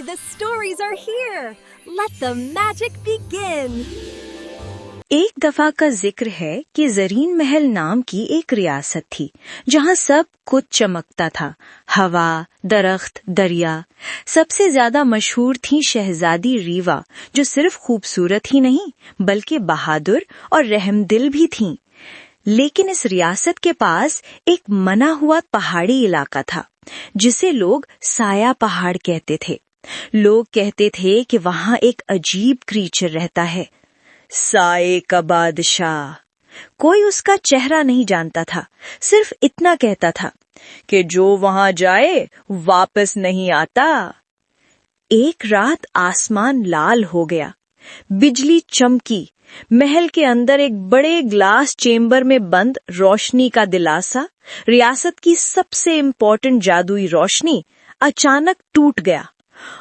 the stories are here. Let the magic begin. ایک دفعہ کا ذکر ہے کہ زرین محل نام کی ایک ریاست تھی جہاں سب کچھ چمکتا تھا، ہوا، درخت، دریا۔ سب سے زیادہ مشہور تھی شہزادی ریوا، جو صرف خوبصورت ہی نہیں بلکہ بہادر اور رحم دل بھی تھیں۔ لیکن اس ریاست کے پاس ایک منا ہوا پہاڑی علاقہ تھا جسے لوگ سایہ پہاڑ کہتے تھے۔ لوگ کہتے تھے کہ وہاں ایک عجیب کریچر رہتا ہے، سائے کا بادشاہ۔ کوئی اس کا چہرہ نہیں جانتا تھا، صرف اتنا کہتا تھا کہ جو وہاں جائے واپس نہیں آتا۔ ایک رات آسمان لال ہو گیا، بجلی چمکی، محل کے اندر ایک بڑے گلاس چیمبر میں بند روشنی کا دلاسا، ریاست کی سب سے امپورٹنٹ جادوئی روشنی، اچانک ٹوٹ گیا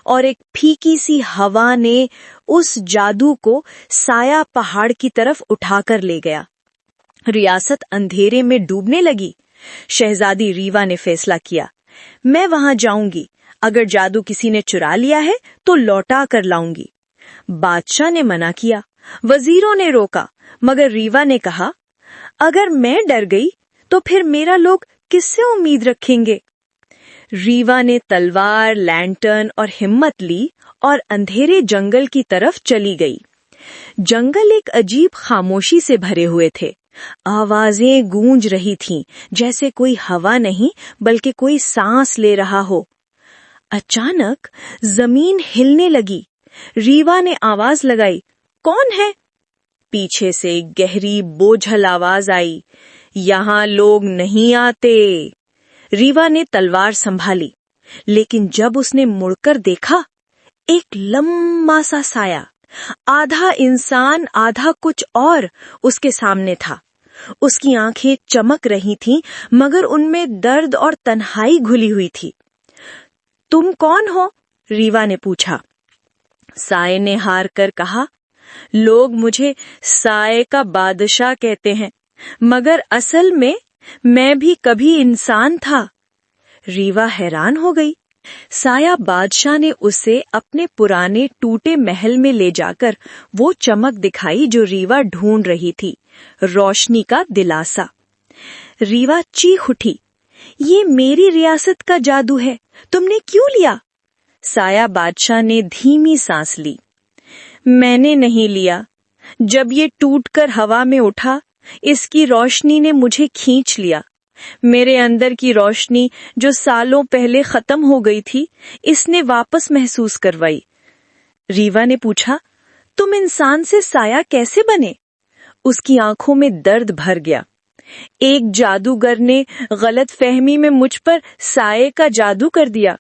اور ایک پھیکی سی ہوا نے اس جادو کو سایہ پہاڑ کی طرف اٹھا کر لے گیا۔ ریاست اندھیرے میں ڈوبنے لگی۔ شہزادی ریوا نے فیصلہ کیا، میں وہاں جاؤں گی، اگر جادو کسی نے چرا لیا ہے تو لوٹا کر لاؤں گی۔ بادشاہ نے منع کیا، وزیروں نے روکا، مگر ریوا نے کہا، اگر میں ڈر گئی تو پھر میرا لوگ کس سے امید رکھیں گے؟ ریوا نے تلوار، لینٹرن اور ہمت لی اور اندھیرے جنگل کی طرف چلی گئی۔ جنگل ایک عجیب خاموشی سے بھرے ہوئے تھے، آوازیں گونج رہی تھیں جیسے کوئی ہوا نہیں بلکہ کوئی سانس لے رہا ہو۔ اچانک زمین ہلنے لگی۔ ریوا نے آواز لگائی، کون ہے؟ پیچھے سے گہری بوجھل آواز آئی، یہاں لوگ نہیں آتے۔ ریوا نے تلوار سنبھالی، لیکن جب اس نے مڑ کر دیکھا، ایک لمبا سا سایہ، آدھا انسان آدھا کچھ اور، اس کے سامنے تھا۔ اس کی آنکھیں چمک رہی تھیں مگر ان میں درد اور تنہائی گھلی ہوئی تھی۔ تم کون ہو؟ ریوا نے پوچھا۔ سائے نے ہار کر کہا، لوگ مجھے سائے کا بادشاہ کہتے ہیں، مگر اصل میں بھی کبھی انسان تھا۔ ریوا حیران ہو گئی۔ سایہ بادشاہ نے اسے اپنے پرانے ٹوٹے محل میں لے جا کر وہ چمک دکھائی جو ریوا ڈھونڈ رہی تھی، روشنی کا دلاسا۔ ریوا چیخ اٹھی، یہ میری ریاست کا جادو ہے، تم نے کیوں لیا؟ سایہ بادشاہ نے دھیمی سانس لی، میں نے نہیں لیا، جب یہ ٹوٹ کر ہوا میں اٹھا اس کی روشنی نے مجھے کھینچ لیا۔ میرے اندر کی روشنی جو سالوں پہلے ختم ہو گئی تھی اس نے واپس محسوس کروائی۔ ریوا نے پوچھا، تم انسان سے سایہ کیسے بنے؟ اس کی آنکھوں میں درد بھر گیا۔ ایک جادوگر نے غلط فہمی میں مجھ پر سائے کا جادو کر دیا،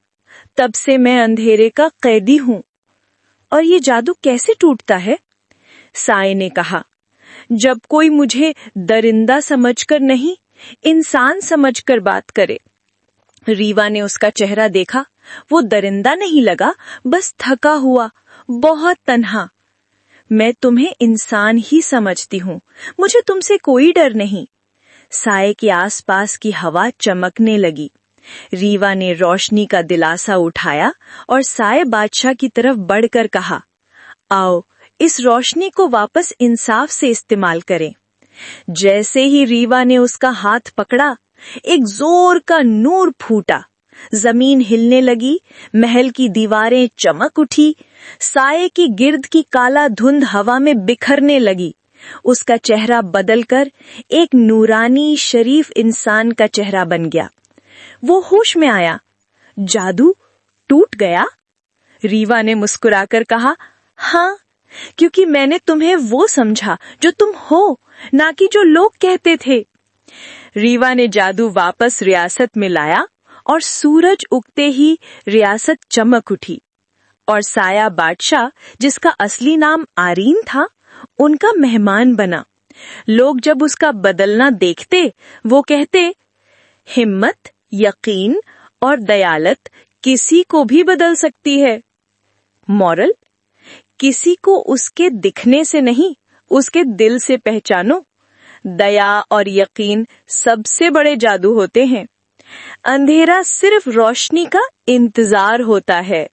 تب سے میں اندھیرے کا قیدی ہوں۔ اور یہ جادو کیسے ٹوٹتا ہے؟ سائے نے کہا، جب کوئی مجھے درندہ سمجھ کر نہیں، انسان سمجھ کر بات کرے۔ ریوا نے اس کا چہرہ دیکھا، وہ درندہ نہیں لگا، بس تھکا ہوا، بہت تنہا۔ میں تمہیں انسان ہی سمجھتی ہوں، مجھے تم سے کوئی ڈر نہیں۔ سائے کے آس پاس کی ہوا چمکنے لگی۔ ریوا نے روشنی کا دلاسا اٹھایا اور سائے بادشاہ کی طرف بڑھ کر کہا، آؤ اس روشنی کو واپس انصاف سے استعمال کریں۔ جیسے ہی ریوا نے اس کا ہاتھ پکڑا، ایک زور کا نور پھوٹا، زمین ہلنے لگی، محل کی دیواریں چمک اٹھی، سائے کی گرد کی کالا دھند ہوا میں بکھرنے لگی۔ اس کا چہرہ بدل کر ایک نورانی شریف انسان کا چہرہ بن گیا۔ وہ ہوش میں آیا، جادو ٹوٹ گیا؟ ریوا نے مسکرا کر کہا، ہاں، کیونکہ میں نے تمہیں وہ سمجھا جو تم ہو، نہ کہ جو لوگ کہتے تھے۔ ریوا نے جادو واپس ریاست میں لایا اور سورج اگتے ہی ریاست چمک اٹھی، اور سایہ بادشاہ، جس کا اصلی نام آرین تھا، ان کا مہمان بنا۔ لوگ جب اس کا بدلنا دیکھتے وہ کہتے، ہمت، یقین اور دیالت کسی کو بھی بدل سکتی ہے۔ مورل، کسی کو اس کے دکھنے سے نہیں، اس کے دل سے پہچانو۔ دیا اور یقین سب سے بڑے جادو ہوتے ہیں۔ اندھیرا صرف روشنی کا انتظار ہوتا ہے۔